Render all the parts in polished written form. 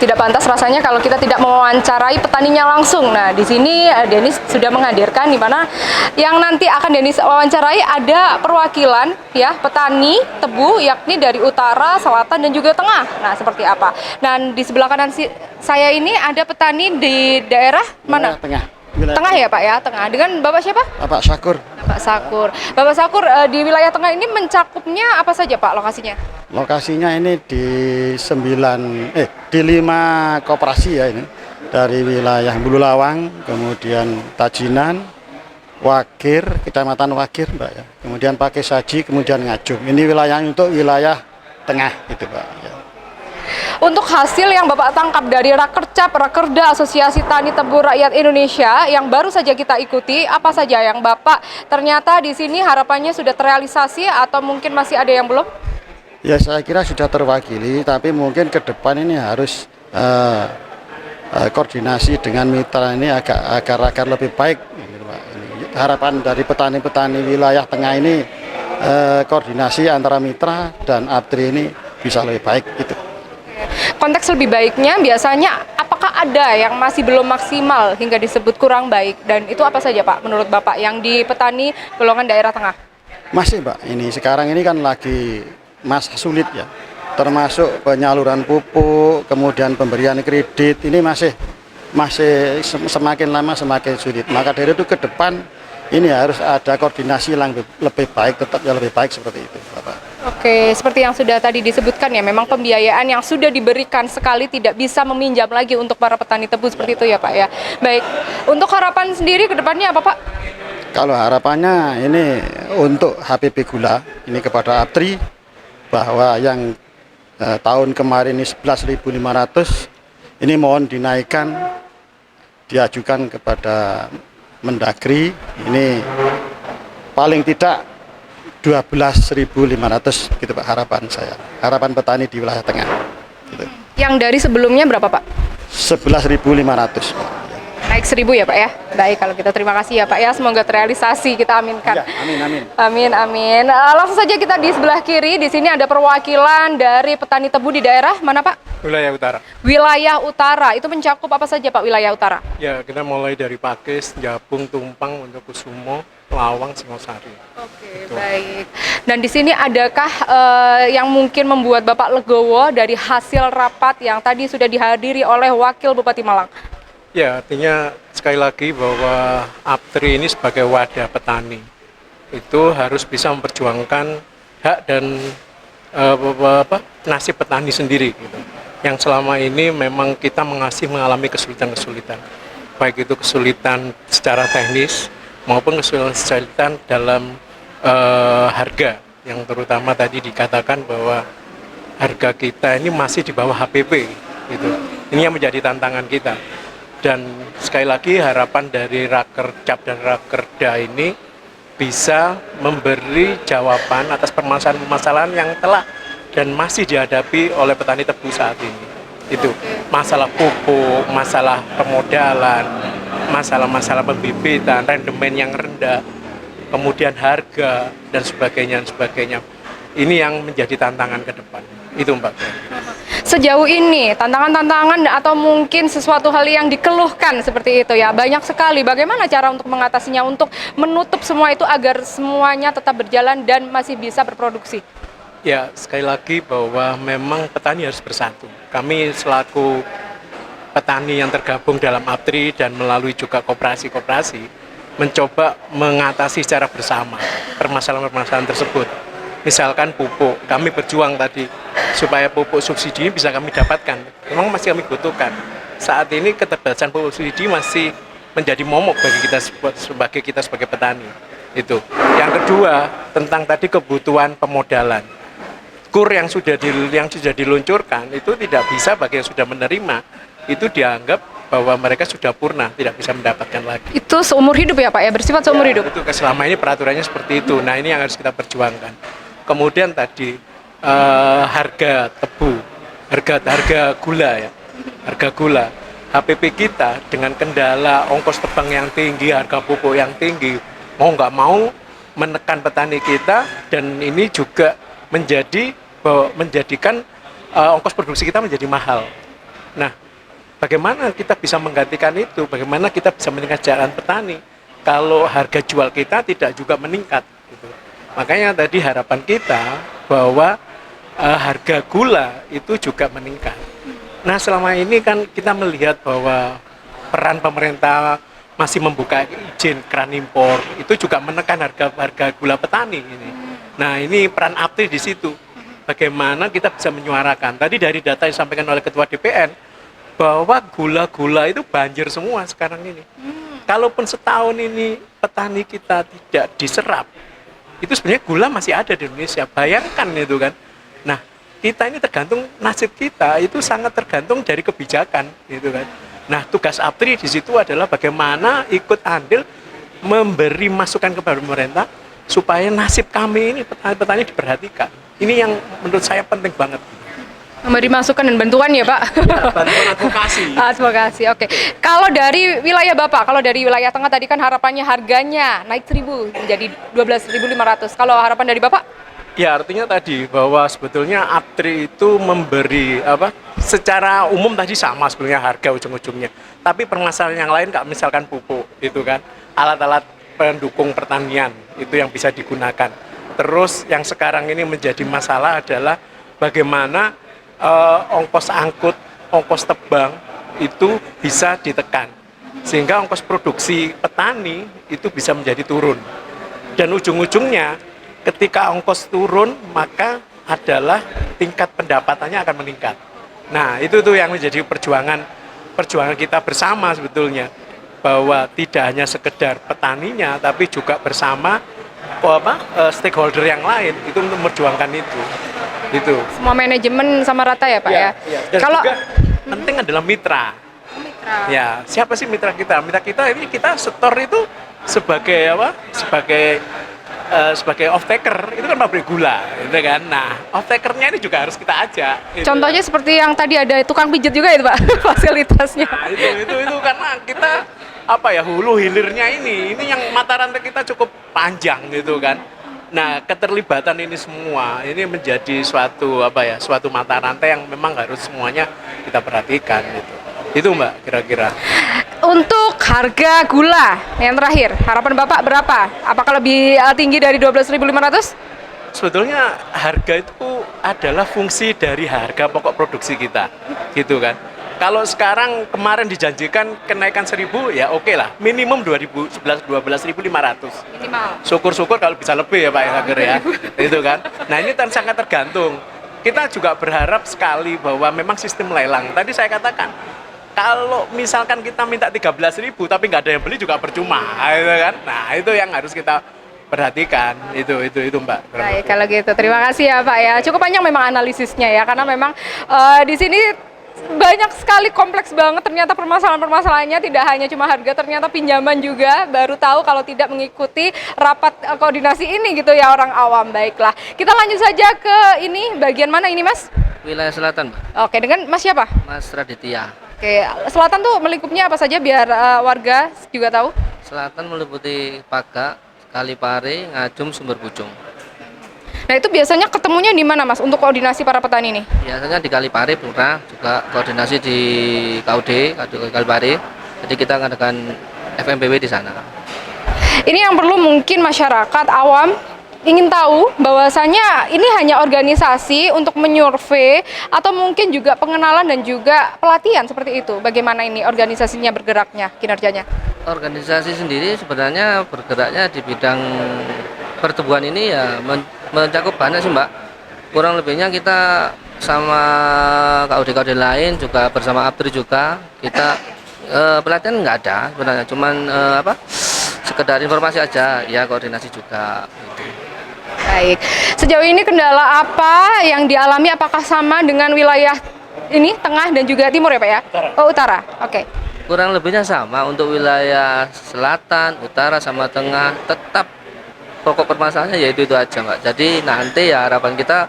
Tidak pantas rasanya kalau kita tidak mewawancarai petaninya langsung. Nah, di sini Denis sudah menghadirkan di mana yang nanti akan Denis wawancarai ada perwakilan ya petani tebu yakni dari utara, selatan dan juga tengah. Nah, seperti apa? Dan di sebelah kanan saya ini ada petani di daerah mana? Tengah ya Pak ya, tengah. Dengan Bapak siapa? Bapak Sakur. Bapak Sakur. Bapak Sakur, di wilayah tengah ini mencakupnya apa saja Pak lokasinya? Lokasinya ini di 5 koperasi ya ini. Dari wilayah Bululawang, kemudian Tajinan, Wakir, Kecamatan Wakir Mbak ya. Kemudian Pakai Saji, kemudian Ngajum. Ini wilayah untuk wilayah tengah itu Pak ya. Untuk hasil yang Bapak tangkap dari Rakercap, Rakerda, Asosiasi Tani Tebu Rakyat Indonesia yang baru saja kita ikuti, apa saja yang Bapak ternyata di sini harapannya sudah terrealisasi atau mungkin masih ada yang belum? Ya saya kira sudah terwakili, tapi mungkin ke depan ini harus koordinasi dengan mitra ini agar lebih baik. Harapan dari petani-petani wilayah tengah ini koordinasi antara mitra dan APTRI ini bisa lebih baik gitu. Konteks lebih baiknya biasanya apakah ada yang masih belum maksimal hingga disebut kurang baik, dan itu apa saja Pak menurut Bapak yang di petani golongan daerah tengah? Masih Pak, ini sekarang ini kan lagi masa sulit ya, termasuk penyaluran pupuk, kemudian pemberian kredit ini masih semakin lama semakin sulit. Maka dari itu ke depan ini harus ada koordinasi yang lebih baik, tetap yang lebih baik seperti itu Bapak. Oke, seperti yang sudah tadi disebutkan ya, memang pembiayaan yang sudah diberikan sekali tidak bisa meminjam lagi untuk para petani tebu seperti itu ya Pak ya. Baik, untuk harapan sendiri ke depannya apa Pak? Kalau harapannya ini untuk HPP Gula, ini kepada APTRI, bahwa yang tahun kemarin ini 11.500, ini mohon dinaikkan, diajukan kepada Mendagri, ini paling tidak 12.500 gitu Pak, harapan saya, harapan petani di wilayah tengah gitu. Yang dari sebelumnya berapa Pak? 11.500 Pak. Naik 1.000 ya Pak ya. Baik, kalau kita terima kasih ya Pak ya, semoga terrealisasi, kita aminkan. Ya, amin amin. Amin amin. Langsung saja kita di sebelah kiri, di sini ada perwakilan dari petani tebu di daerah mana Pak? Wilayah utara. Wilayah utara, itu mencakup apa saja Pak wilayah utara? Ya, kita mulai dari Pakis, Jabung, Tumpang, Wondokusumo, Lawang, Singosari. Oke, baik. Dan di sini adakah yang mungkin membuat Bapak legowo dari hasil rapat yang tadi sudah dihadiri oleh Wakil Bupati Malang? Ya, artinya sekali lagi bahwa APTRI ini sebagai wadah petani itu harus bisa memperjuangkan hak dan nasib petani sendiri gitu. Yang selama ini memang kita mengalami kesulitan-kesulitan, baik itu kesulitan secara teknis maupun kesulitan dalam harga, yang terutama tadi dikatakan bahwa harga kita ini masih di bawah HPP gitu. Ini yang menjadi tantangan kita. Dan sekali lagi harapan dari Rakercap dan Rakerda ini bisa memberi jawaban atas permasalahan-permasalahan yang telah dan masih dihadapi oleh petani tebu saat ini. Itu masalah pupuk, masalah pemodalan, masalah-masalah pembibitan, rendemen yang rendah, kemudian harga dan sebagainya. Ini yang menjadi tantangan ke depan. Itu Mbak. Sejauh ini tantangan-tantangan atau mungkin sesuatu hal yang dikeluhkan seperti itu ya banyak sekali. Bagaimana cara untuk mengatasinya, untuk menutup semua itu agar semuanya tetap berjalan dan masih bisa berproduksi? Ya, sekali lagi bahwa memang petani harus bersatu. Kami selaku petani yang tergabung dalam APTRI dan melalui juga koperasi-koperasi mencoba mengatasi secara bersama permasalahan-permasalahan tersebut. Misalkan pupuk, kami berjuang tadi supaya pupuk subsidi bisa kami dapatkan. Memang masih kami butuhkan. Saat ini keterbatasan pupuk subsidi masih menjadi momok bagi kita sebagai petani. Itu. Yang kedua, tentang tadi kebutuhan pemodalan. KUR yang sudah diluncurkan itu tidak bisa bagi yang sudah menerima, itu dianggap bahwa mereka sudah purna, tidak bisa mendapatkan lagi. Itu seumur hidup ya Pak ya, bersifat seumur hidup? Itu selama ini peraturannya seperti itu. Nah, ini yang harus kita perjuangkan. Kemudian tadi harga tebu, harga gula ya, harga gula. HPP kita dengan kendala ongkos tebang yang tinggi, harga pupuk yang tinggi, mau nggak mau menekan petani kita, dan ini juga menjadikan ongkos produksi kita menjadi mahal. Nah, bagaimana kita bisa menggantikan itu? Bagaimana kita bisa meningkatkan petani kalau harga jual kita tidak juga meningkat? Gitu. Makanya tadi harapan kita bahwa harga gula itu juga meningkat. Nah, selama ini kan kita melihat bahwa peran pemerintah masih membuka izin keran impor itu juga menekan harga gula petani ini. Nah, ini peran APTRI di situ. Bagaimana kita bisa menyuarakan? Tadi dari data yang disampaikan oleh Ketua DPN bahwa gula-gula itu banjir semua sekarang ini. Kalaupun setahun ini petani kita tidak diserap, itu sebenarnya gula masih ada di Indonesia. Bayangkan itu kan. Nah, kita ini tergantung nasib kita itu sangat tergantung dari kebijakan, gitu kan. Nah, tugas APTRI di situ adalah bagaimana ikut andil memberi masukan kepada pemerintah supaya nasib kami ini petani-petani diperhatikan. Ini yang menurut saya penting banget. Memberi masukan dan bantuan ya Pak? Ya, bantuan advokasi. Advokasi, oke. Kalau dari wilayah Bapak, kalau dari wilayah tengah tadi kan harapannya harganya naik 1.000 menjadi 12.500. Kalau harapan dari Bapak? Ya, artinya tadi bahwa sebetulnya APTRI itu memberi secara umum tadi sama sebetulnya harga ujung-ujungnya. Tapi permasalahan yang lain misalkan pupuk itu kan, alat-alat pendukung pertanian itu yang bisa digunakan. Terus yang sekarang ini menjadi masalah adalah bagaimana ongkos angkut, ongkos tebang itu bisa ditekan. Sehingga ongkos produksi petani itu bisa menjadi turun. Dan ujung-ujungnya ketika ongkos turun maka adalah tingkat pendapatannya akan meningkat. Nah, itu tuh yang menjadi perjuangan kita bersama sebetulnya, bahwa tidak hanya sekedar petaninya tapi juga bersama stakeholder yang lain itu untuk memperjuangkan itu. Semua manajemen sama rata ya Pak ya? Dan Kalau juga penting adalah mitra. Ya, siapa sih mitra kita? Mitra kita ini kita setor itu sebagai sebagai off taker itu kan pabrik gula, gitu kan. Nah, off takernya ini juga harus kita ajak. Gitu. contohnya seperti yang tadi ada tukang pijat juga itu Pak, fasilitasnya. Nah, itu karena kita hulu hilirnya ini yang mata rantai kita cukup panjang gitu kan. Nah, keterlibatan ini semua ini menjadi suatu mata rantai yang memang harus semuanya kita perhatikan gitu. Itu Mbak kira-kira. Untuk harga gula yang terakhir, harapan Bapak berapa? Apakah lebih tinggi dari 12.500? Sebetulnya harga itu adalah fungsi dari harga pokok produksi kita, gitu kan. Kalau sekarang kemarin dijanjikan kenaikan 1.000 ya oke lah, minimum 12.500. Minimal. Syukur-syukur kalau bisa lebih ya Pak Sager ya, itu kan. Nah ini sangat tergantung. Kita juga berharap sekali bahwa memang sistem lelang. Tadi saya katakan, kalau misalkan kita minta 13.000 tapi nggak ada yang beli juga percuma, gitu kan. Nah itu yang harus kita perhatikan, itu Mbak. Baik, kalau gitu terima kasih ya Pak ya. Cukup panjang memang analisisnya ya, karena memang di sini banyak sekali, kompleks banget ternyata permasalahan-permasalahannya, tidak hanya cuma harga, ternyata pinjaman juga. Baru tahu kalau tidak mengikuti rapat koordinasi ini gitu ya orang awam. Baiklah, kita lanjut saja ke ini, bagian mana ini Mas? Wilayah selatan, Mbak. Oke, dengan Mas siapa? Mas Raditya. Oke, selatan tuh melingkupnya apa saja biar warga juga tahu? Selatan meliputi Paga, Kalipare, Ngajum, Sumber Pucung. Nah itu biasanya ketemunya di mana Mas untuk koordinasi para petani ini? Biasanya di Kalipare pernah juga koordinasi di KUD, Kalipare. Jadi kita ngadakan FMPW di sana. Ini yang perlu mungkin masyarakat awam ingin tahu bahwasanya ini hanya organisasi untuk menyurvei atau mungkin juga pengenalan dan juga pelatihan seperti itu. Bagaimana ini organisasinya bergeraknya, kinerjanya? Organisasi sendiri sebenarnya bergeraknya di bidang pertumbuhan ini ya mencakup banyak sih Mbak. Kurang lebihnya kita sama KUD-KUD lain juga bersama APTRI juga kita pelatihan nggak ada sebenarnya, cuman sekedar informasi aja ya, koordinasi juga gitu. Baik, sejauh ini kendala apa yang dialami, apakah sama dengan wilayah ini tengah dan juga timur ya Pak ya? Oh utara, oke. Kurang lebihnya sama untuk wilayah selatan, utara sama tengah, tetap pokok permasalahannya yaitu itu aja Mbak. Jadi nanti ya harapan kita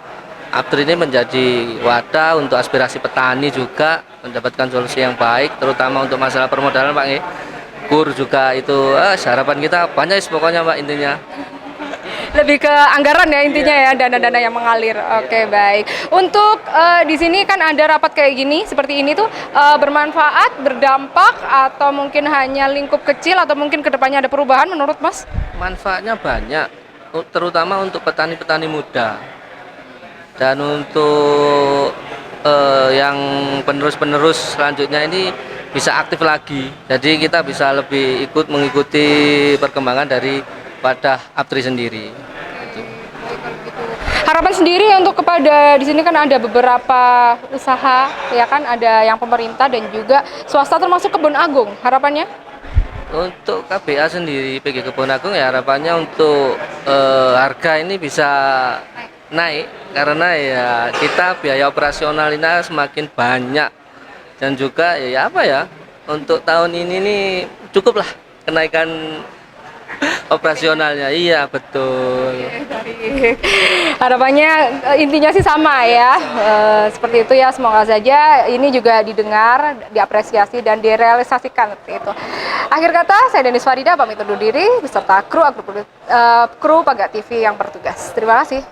APTRI ini menjadi wadah untuk aspirasi petani juga mendapatkan solusi yang baik, terutama untuk masalah permodalan Pak. KUR juga itu harapan kita banyak pokoknya Mbak intinya. Lebih ke anggaran ya intinya ya, dana-dana yang mengalir. Oke, baik. Untuk di sini kan ada rapat kayak gini, seperti ini tuh bermanfaat, berdampak, atau mungkin hanya lingkup kecil, atau mungkin kedepannya ada perubahan menurut Mas? Manfaatnya banyak, terutama untuk petani-petani muda dan untuk yang penerus-penerus selanjutnya ini bisa aktif lagi. Jadi kita bisa lebih mengikuti perkembangan daripada Aptri sendiri. Gitu. Harapan sendiri untuk kepada di sini kan ada beberapa usaha ya kan, ada yang pemerintah dan juga swasta termasuk Kebun Agung. Harapannya? Untuk KBA sendiri, PG Kebun Agung ya harapannya untuk harga ini bisa naik karena ya kita biaya operasionalnya semakin banyak dan juga ya apa ya untuk tahun ini nih cukuplah kenaikan operasionalnya. Iya betul. Harapannya intinya sih sama ya, seperti itu ya, semoga saja ini juga didengar, diapresiasi dan direalisasikan seperti itu. Akhir kata, saya Denis Farida pamit undur diri beserta kru Pagak TV yang bertugas. Terima kasih.